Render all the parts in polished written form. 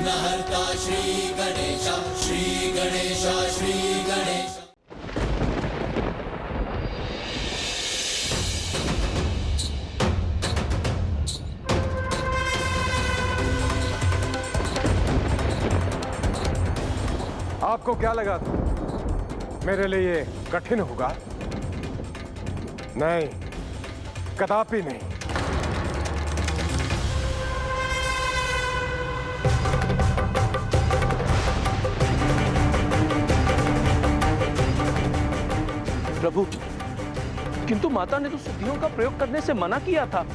विघ्नहर्ता श्री गणेश, श्री गणेश, श्री गणेश। आपको क्या लगा था मेरे लिए ये कठिन होगा? नहीं, कदापि नहीं। प्रभु, किंतु माता ने तो सिद्धियों का प्रयोग करने से मना किया था।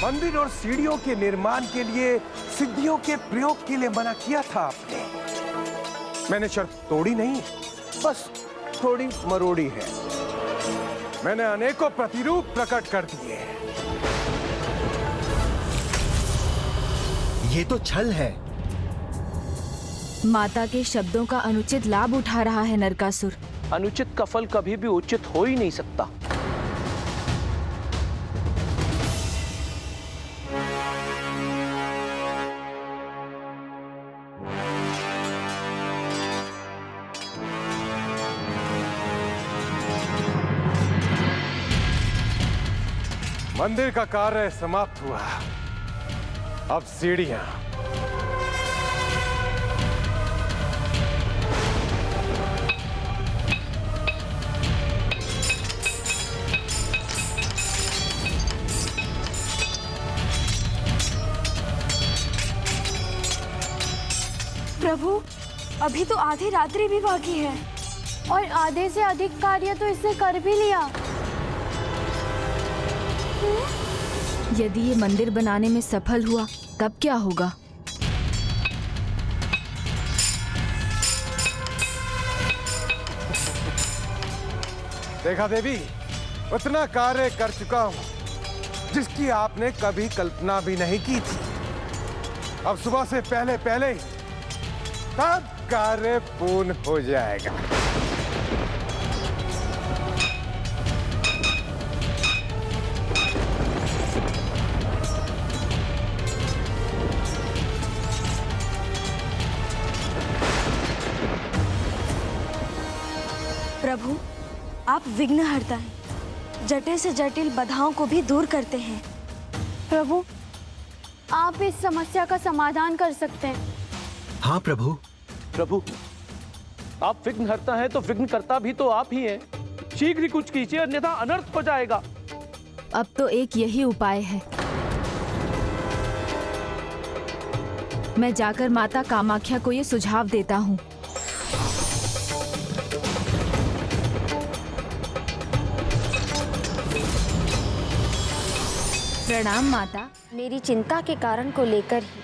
मंदिर और सीढ़ियों के निर्माण के लिए सिद्धियों के प्रयोग के लिए मना किया था आपने। मैंने शर्त तोड़ी नहीं, बस थोड़ी मरोड़ी है। मैंने अनेकों प्रतिरूप प्रकट कर दिए। ये तो छल है। माता के शब्दों का अनुचित लाभ उठा रहा है नरकासुर। अनुचित का फल कभी भी उचित हो ही नहीं सकता। मंदिर का कार्य समाप्त हुआ। अब सीढ़ियां। प्रभु, अभी तो आधी रात्रि भी बाकी है और आधे से अधिक कार्य तो इसने कर भी लिया। यदि ये मंदिर बनाने में सफल हुआ तब क्या होगा? देखा देवी, उतना कार्य कर चुका हूं जिसकी आपने कभी कल्पना भी नहीं की थी। अब सुबह से पहले पहले ही तब कार्य पूर्ण हो जाएगा। प्रभु, आप विघ्नहर्ता हैं, जटिल से जटिल बाधाओं को भी दूर करते हैं। प्रभु, आप इस समस्या का समाधान कर सकते हैं। हाँ प्रभु। प्रभु, आप विघ्नहर्ता हैं तो विघ्नकर्ता भी तो आप ही हैं। शीघ्र ही कुछ कीजिए, अन्यथा अनर्थ हो जाएगा। अब तो एक यही उपाय है। मैं जाकर माता कामाख्या को ये सुझाव देता हूँ। प्रणाम माता। मेरी चिंता के कारण को लेकर ही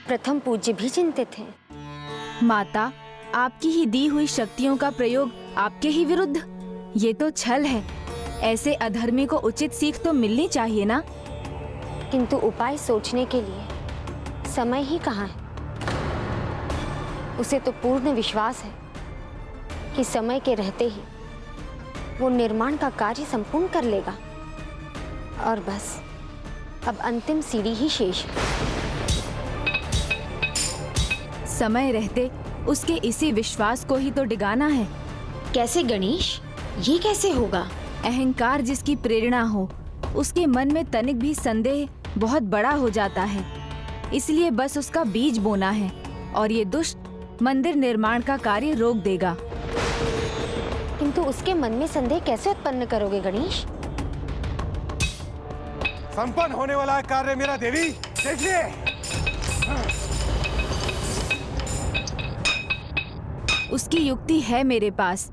प्रथम पूज्य भी चिंतित हैं। माता, आपकी ही दी हुई शक्तियों का प्रयोग आपके ही विरुद्ध, ये तो छल है। ऐसे अधर्मी को उचित सीख तो मिलनी चाहिए ना। किंतु उपाय सोचने के लिए समय ही कहाँ है। उसे तो पूर्ण विश्वास है कि समय के रहते ही वो निर्माण का कार्य संपूर्ण कर लेगा और बस अब अंतिम सीढ़ी ही शेष है। समय रहते उसके इसी विश्वास को ही तो डिगाना है। कैसे गणेश, ये कैसे होगा? अहंकार जिसकी प्रेरणा हो, उसके मन में तनिक भी संदेह बहुत बड़ा हो जाता है। इसलिए बस उसका बीज बोना है और ये दुष्ट मंदिर निर्माण का कार्य रोक देगा। किंतु उसके मन में संदेह कैसे उत्पन्न करोगे गणेश? संपन्न होने वाला है कार्य मेरा देवी, देखिए। उसकी युक्ति है मेरे पास,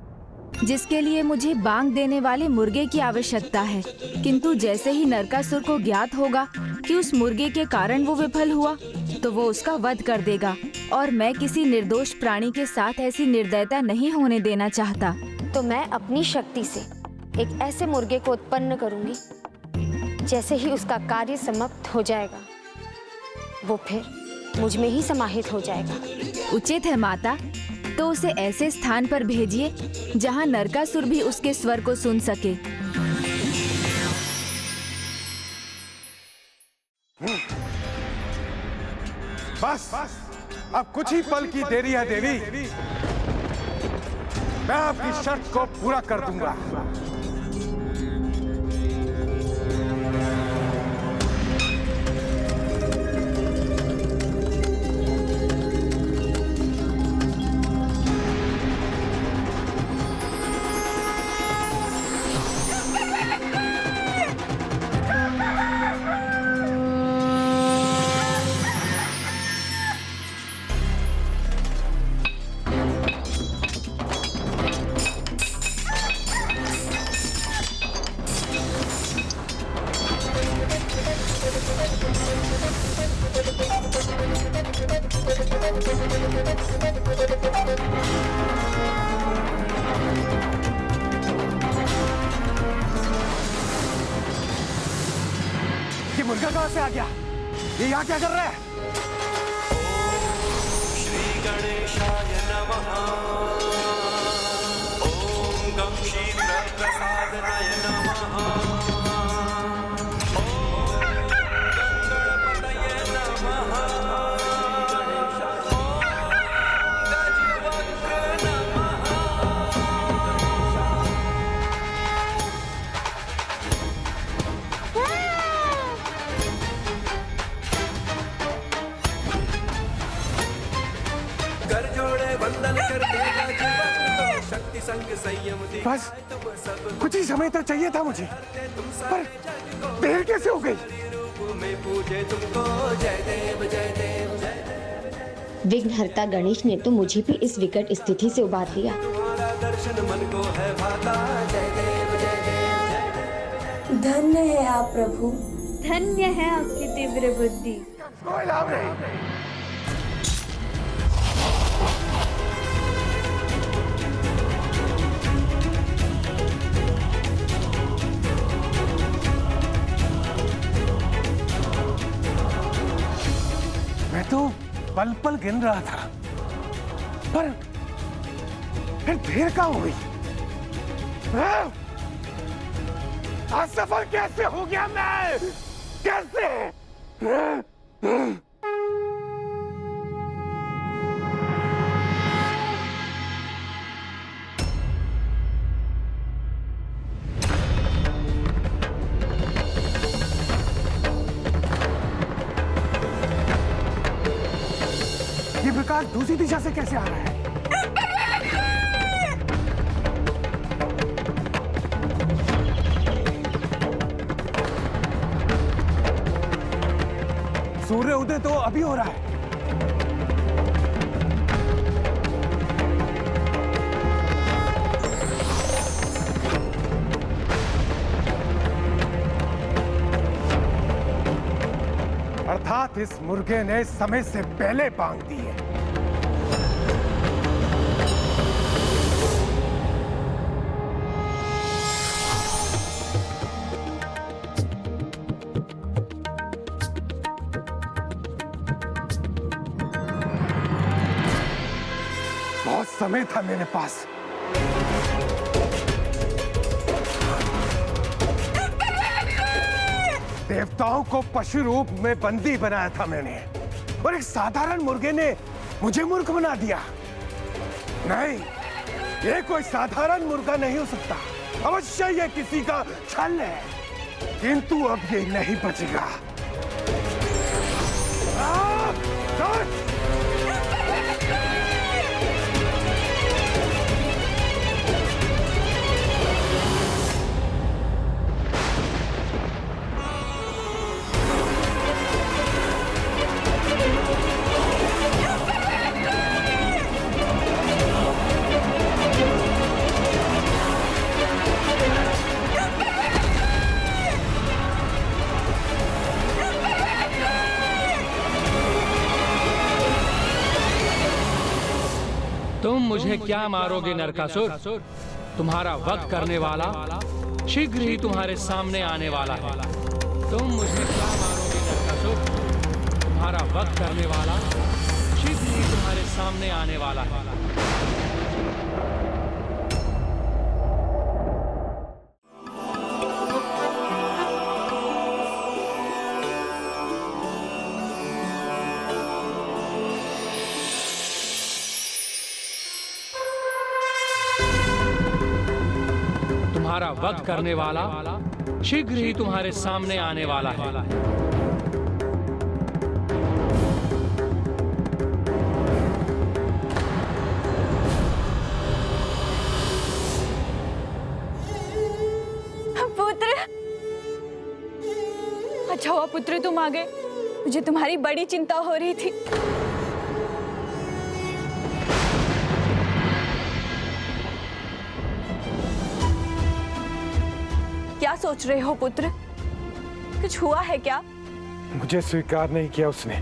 जिसके लिए मुझे बांग देने वाले मुर्गे की आवश्यकता है। किंतु जैसे ही नरकासुर को ज्ञात होगा कि उस मुर्गे के कारण वो विफल हुआ, तो वो उसका वध कर देगा। और मैं किसी निर्दोष प्राणी के साथ ऐसी निर्दयता नहीं होने देना चाहता। तो मैं अपनी शक्ति से एक ऐसे मुर्गे को उत्पन्न करूंगी, जैसे ही उसका कार्य समाप्त हो जाएगा वो फिर मुझ में ही समाहित हो जाएगा। उचित है माता, तो उसे ऐसे स्थान पर भेजिए जहाँ नरकासुर भी उसके स्वर को सुन सके। बस अब कुछ ही पल की देरी है देवी, मैं आपकी शर्त को पूरा कर दूंगा। ये मुर्गा कहां से आ गया? ये यहाँ क्या कर रहा है? श्री गणेशाय नमः। ओम गं क्षीर प्रसादनाय नमः। ओम गणपतये नमः। ओम गजवक्र नमः। कर जोड़े वंदन कर देगा जीवन, शक्ति संग संयम दी। बस कुछ ही समय तो चाहिए था मुझे, पर देर कैसे हो गई? रूप में पूजे तुमको, जय देव जय देव जय देव। विघ्नहर्ता गणेश ने तो मुझे भी इस विकट स्थिति से उबार लिया। तुम्हारा दर्शन मन को है भाता, जय देव जय देव जय देव। धन्य है आप प्रभु, धन्य है आपकी तीव्र बुद्धि। कोई लाभ नहीं। मैं तो पल पल गिन रहा था, पर फिर देर कहाँ हो गई? हाँ? असफल कैसे हो गया मैं? कैसे? हाँ? हाँ? ये प्रकाश दूसरी दिशा से कैसे आ रहा है? सूर्य उदय तो अभी हो रहा है। अर्थात इस मुर्गे ने समय से पहले बांग दी है। बहुत समय था मेरे पास। देवताओं को पशु रूप में बंदी बनाया था मैंने, और एक साधारण मुर्गे ने मुझे मूर्ख बना दिया। नहीं, ये कोई साधारण मुर्गा नहीं हो सकता। अवश्य ये किसी का छल है, किंतु अब ये नहीं बचेगा। क्या मारोगे नरकासुर? तुम्हारा वध करने वाला शीघ्र ही तुम्हारे सामने आने वाला है। तुम मुझे क्या मारोगे नरकासुर? तुम्हारा वध करने वाला शीघ्र ही तुम्हारे सामने आने वाला है। तुम्हारा वध करने वाला शीघ्र ही तुम्हारे सामने आने वाला है। पुत्र, अच्छा हुआ पुत्र तुम आ गए। मुझे तुम्हारी बड़ी चिंता हो रही थी। क्या सोच रहे हो पुत्र? कुछ हुआ है क्या? मुझे स्वीकार नहीं किया उसने,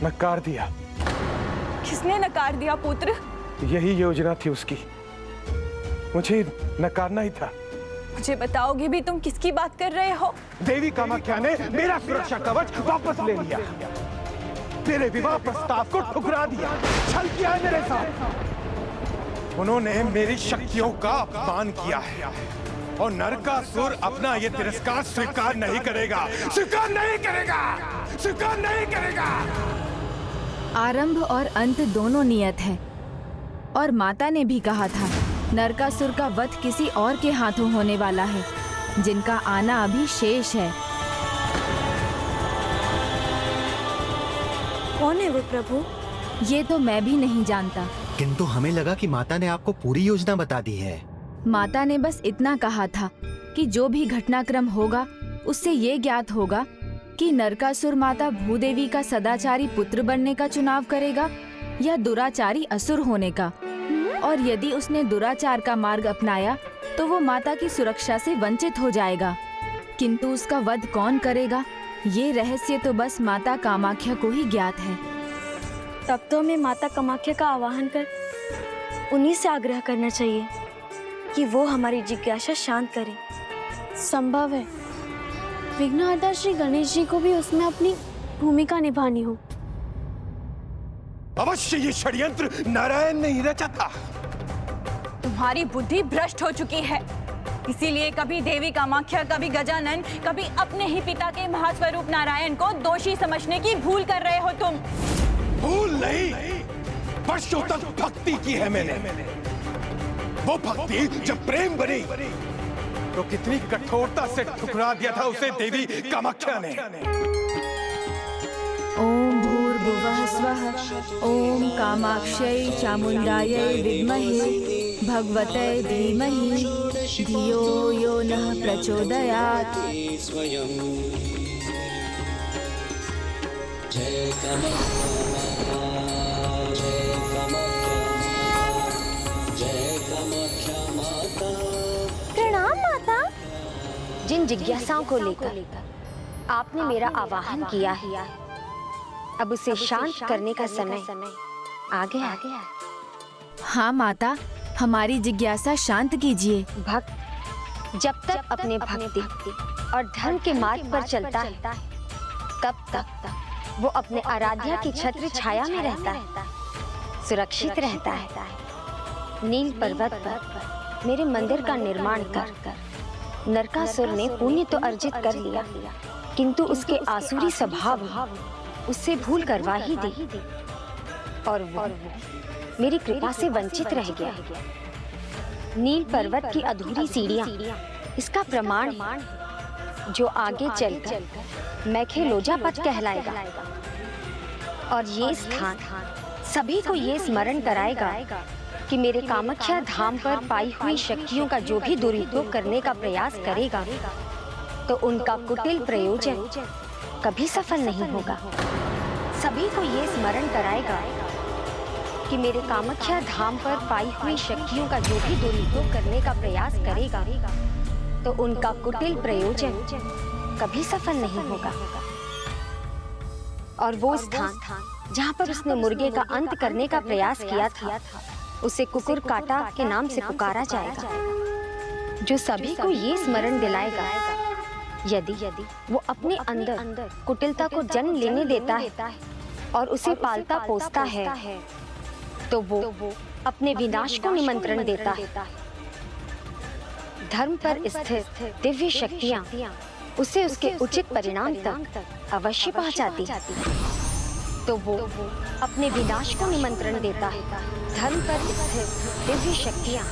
नकार दिया। किसने नकार दिया पुत्र? यही योजना थी उसकी, मुझे नकारना ही था। मुझे बताओगे भी तुम किसकी बात कर रहे हो? देवी कामाख्या ने मेरा सुरक्षा कवच वापस ले लिया, तेरे विवाह प्रस्ताव को ठुकरा दिया, छल किया है मेरे साथ। उन्होंने मेरी शक्तियों का अपमान किया है और नरकासुर अपना ये तिरस्कार स्वीकार नहीं करेगा, स्वीकार नहीं करेगा, स्वीकार नहीं करेगा। आरंभ और अंत दोनों नियत है और माता ने भी कहा था नरकासुर का वध किसी और के हाथों होने वाला है, जिनका आना अभी शेष है। कौन है वो प्रभु? ये तो मैं भी नहीं जानता, किंतु हमें लगा कि माता ने आपको पूरी योजना बता दी है। माता ने बस इतना कहा था कि जो भी घटनाक्रम होगा उससे ये ज्ञात होगा कि नरकासुर माता भूदेवी का सदाचारी पुत्र बनने का चुनाव करेगा या दुराचारी असुर होने का, और यदि उसने दुराचार का मार्ग अपनाया तो वो माता की सुरक्षा से वंचित हो जाएगा। किंतु उसका वध कौन करेगा, ये रहस्य तो बस माता कामाख्या को ही ज्ञात है। तब तो हमें माता कामाख्या का आवाहन कर उन्हीं से आग्रह करना चाहिए कि वो हमारी जिज्ञासा शांत करें। संभव है विघ्नहर्ता श्री गणेश जी को भी उसमें अपनी भूमिका निभानी हो। अवश्य ये षड्यंत्र नारायण ने ही रचा था। तुम्हारी बुद्धि भ्रष्ट हो चुकी है, इसीलिए कभी देवी कामाख्या, कभी गजानन, कभी अपने ही पिता के महास्वरूप नारायण को दोषी समझने की भूल कर रहे हो तुम। भूल नहीं, वर्षों तक भक्ति की है मैंने। वो भक्ति जब प्रेम बनी तो कितनी कठोरता से ठुकरा दिया था उसे देवी कामाख्या ने। ओम भूर्भुवः स्वः, ओम कामाक्षै चामुंडायै विद्महे भगवते धीमहि धियो यो नः प्रचोदयात्। प्रणाम माता। जिन जिज्ञासाओं को लेकर आपने मेरा आवाहन किया है, अब उसे शांत करने का समय आ गया। हाँ माता, हमारी जिज्ञासा शांत कीजिए। भक्त जब तक अपने भक्ति और धर्म के मार्ग पर चलता है, तब तक वो अपने आराध्या की छत्र छाया में रहता है, सुरक्षित रहता है। नील पर्वत पर मेरे मंदिर का निर्माण कर नरकासुर ने पुण्य तो अर्जित कर लिया, किंतु उसके आसुरी स्वभाव उससे भूल करवा ही दी और वो मेरी कृपा से वंचित रह गया। नील पर्वत की अधूरी सीढ़ियां इसका प्रमाण है, जो आगे चलकर मैखेलोजा पथ कहलाएगा। और ये स्थान सभी को ये स्मरण कराएगा कि मेरे कामाख्या धाम पर पाई हुई शक्तियों का जो भी दुरुपयोग करने का प्रयास करेगा, तो उनका कुटिल प्रयोजन कभी सफल नहीं होगा। सभी को ये स्मरण कराएगा कि मेरे कामाख्या धाम पर पाई हुई शक्तियों का जो भी दुरुपयोग करने का प्रयास करेगा, तो उनका कुटिल प्रयोजन कभी सफल नहीं होगा। और वो स्थान जहाँ पर उसने मुर्गे का अंत करने का प्रयास किया था, उसे कुकुर काटा के नाम से पुकारा जाएगा, जो सभी को ये स्मरण दिलाएगा यदि वो अपने अंदर कुटिलता को जन्म लेने देता है और उसे पालता पोसता है तो वो अपने विनाश को निमंत्रण देता है। धर्म पर स्थित दिव्य शक्तियाँ उसे उसके उचित परिणाम तक अवश्य पहुँचाती है, तो वो अपने विनाश को निमंत्रण देता है। धर्म पर स्थित दिव्य शक्तियाँ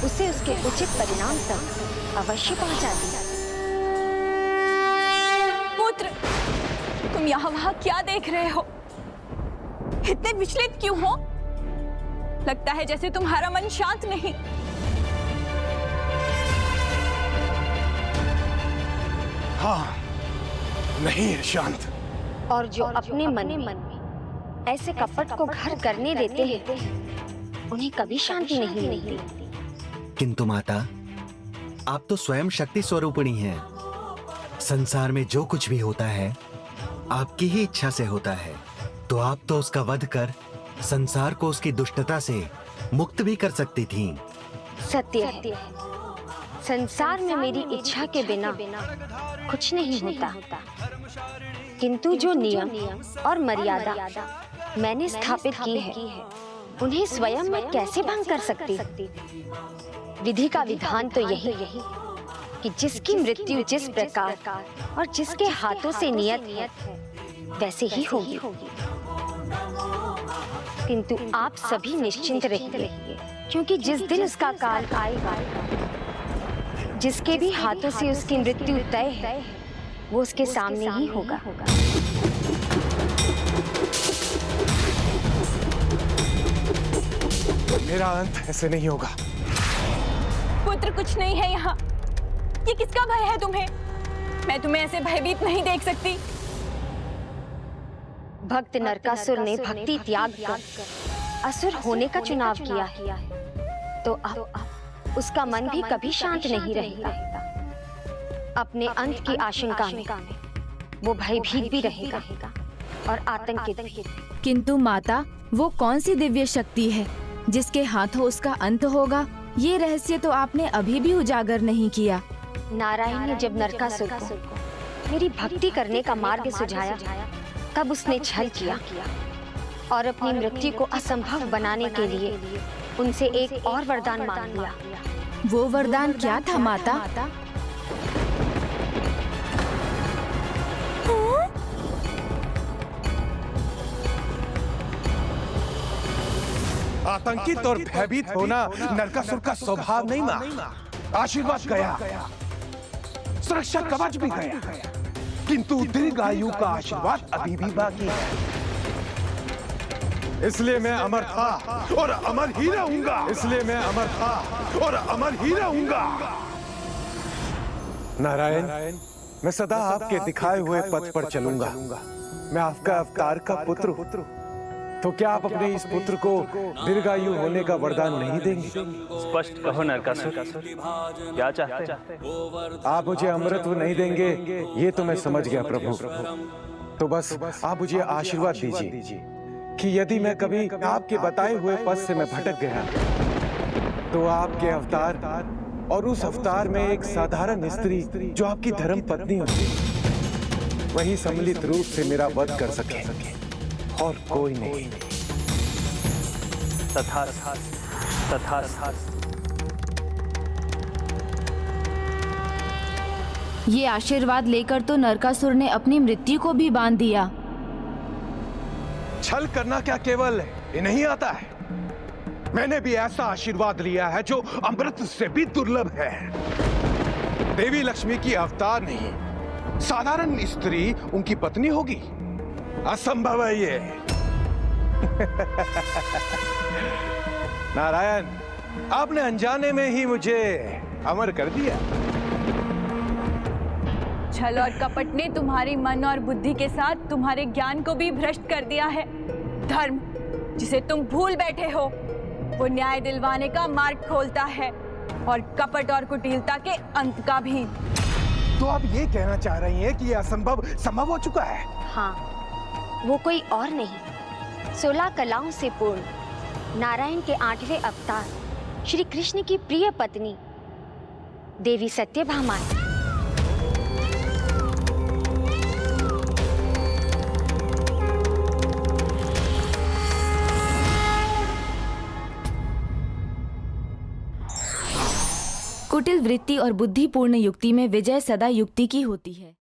उसे उसके उचित परिणाम तक अवश्य पहुँचाती है। पुत्र, तुम यहाँ वहाँ क्या देख रहे हो? इतने विचलित क्यों हो? लगता है जैसे तुम्हारा मन शांत नहीं। हाँ, नहीं है शांत। और जो अपने मन में ऐसे कपट को घर करने देते हैं, उन्हें कभी शांति नहीं मिलती। किंतु माता, आप तो स्वयं शक्ति स्वरूपिणी हैं। संसार में जो कुछ भी होता है आपकी ही इच्छा से होता है, तो आप तो उसका वध कर संसार को उसकी दुष्टता से मुक्त भी कर सकती थीं। सत्य है, संसार में मेरी इच्छा के बिना कुछ नहीं होता, किंतु जो नियम और मर्यादा मैंने स्थापित की है, उन्हें स्वयं मैं कैसे भंग कर सकती? विधि का विधान तो यही कि जिसकी मृत्यु जिस प्रकार और जिसके हाथों से नियत है वैसे ही होगी। किंतु आप सभी निश्चिंत रहिए, क्योंकि जिस दिन उसका काल आएगा, जिसके भी हाथों से उसकी मृत्यु तय है, वो उसके सामने ही होगा। मेरा अंत ऐसे नहीं होगा। पुत्र, कुछ नहीं है यहाँ। ये किसका भय है तुम्हें? मैं तुम्हें ऐसे भयभीत नहीं देख सकती। भक्त नरकासुर ने भक्ति त्याग कर असुर होने का चुनाव किया है, तो अब उसका मन भी कभी शांत नहीं रहेगा। अपने अंत की आशंका में वो भयभीत भी रहेगा और आतंकित भी। किंतु माता, वो कौन सी दिव्य शक्ति है जिसके हाथों उसका अंत होगा? ये रहस्य तो आपने अभी भी उजागर नहीं किया। नारायण ने जब नरकासुर को मेरी भक्ति करने का मार्ग सुझाया, तब उसने छल किया और अपनी मृत्यु को असंभव बनाने के लिए उनसे एक और वरदान मांग लिया। वो वरदान क्या था माता? आतंकित और भयभीत होना नरकासुर का स्वभाव नहीं मां। आशीर्वाद गया, सुरक्षा कवच भी गया, किंतु दीर्घायु का आशीर्वाद अभी भी बाकी है। इसलिए मैं अमर था और अमर ही रहूंगा। इसलिए मैं अमर था और अमर ही रहूंगा। नारायण, मैं सदा आपके दिखाए हुए पथ पर चलूंगा। मैं आपका अवतार का पुत्र हूं, तो क्या आप अपने इस पुत्र को दीर्घायु होने का वरदान नहीं देंगे? स्पष्ट कहो नरकासुर, क्या चाहते हैं? आप मुझे अमृतत्व नहीं देंगे, ये तो मैं समझ गया प्रभु। तो बस आप मुझे आशीर्वाद दीजिए कि यदि मैं कभी आपके बताए हुए पथ से मैं भटक गया, तो आपके अवतार और उस अवतार में एक साधारण स्त्री जो आपकी धर्म पत्नी होती, वही सम्मिलित रूप से मेरा वध कर सके और कोई नहीं। तथास्तु। ये आशीर्वाद लेकर तो नरकासुर ने अपनी मृत्यु को भी बांध दिया। छल करना क्या केवल ये नहीं आता है? मैंने भी ऐसा आशीर्वाद लिया है जो अमृत से भी दुर्लभ है। देवी लक्ष्मी की अवतार नहीं, साधारण स्त्री उनकी पत्नी होगी। असंभव है ये। नारायण, आपने अनजाने में ही मुझे अमर कर दिया। छल और कपट ने तुम्हारी मन और बुद्धि के साथ तुम्हारे ज्ञान को भी भ्रष्ट कर दिया है। धर्म, जिसे तुम भूल बैठे हो, वो न्याय दिलवाने का मार्ग खोलता है और कपट और कुटिलता के अंत का भी। तो आप ये कहना चाह रही हैं कि ये असंभव संभव हो चुका है? हाँ, वो कोई और नहीं, 16 कलाओं से पूर्ण नारायण के 8वें अवतार श्री कृष्ण की प्रिय पत्नी देवी सत्यभामा है। कुटिल वृत्ति और बुद्धिपूर्ण युक्ति में विजय सदा युक्ति की होती है।